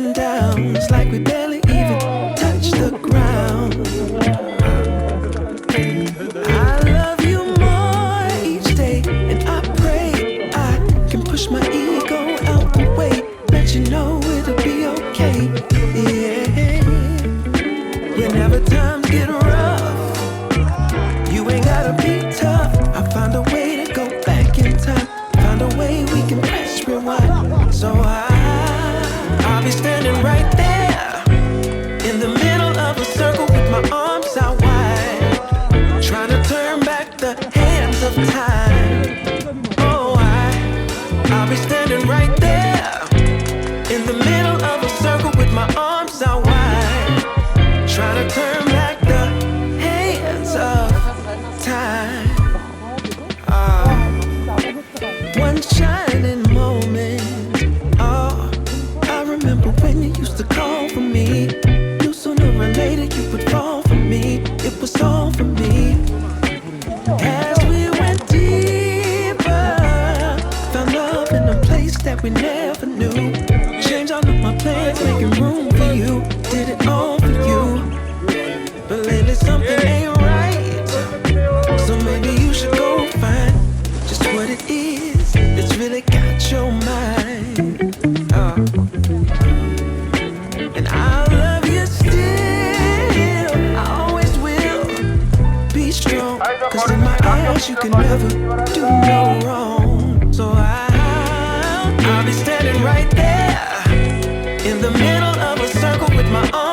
and downs like we barely even touch the ground. I love you more each day, and I pray I can push my ego out the way, let you know it'll be okay. Yeah. Whenever times get rough, you ain't gotta be tough. I find a way to go back in time, find a way we can press rewind. So I'll be standing right there in the middle of a circle with my arms out wide, trying to turn back the hands of time. Oh, I'll be standing right there in the middle of a circle with my arms out wide, trying to turn back the hands of time. One shining moment. Oh, I remember when you used to call for me. Knew sooner or later you would fall for me. It was all for me. As we went deeper, found love in a place that we never knew. Changed all of my plans, making room for you. Did it all for you. But lately something ain't right, so maybe you should go find just what it is that's really got your mind. And I'll love you still, I always will. Be strong, cause in my eyes you can never do no wrong. So I'll be standing right there in the middle of a circle with my arms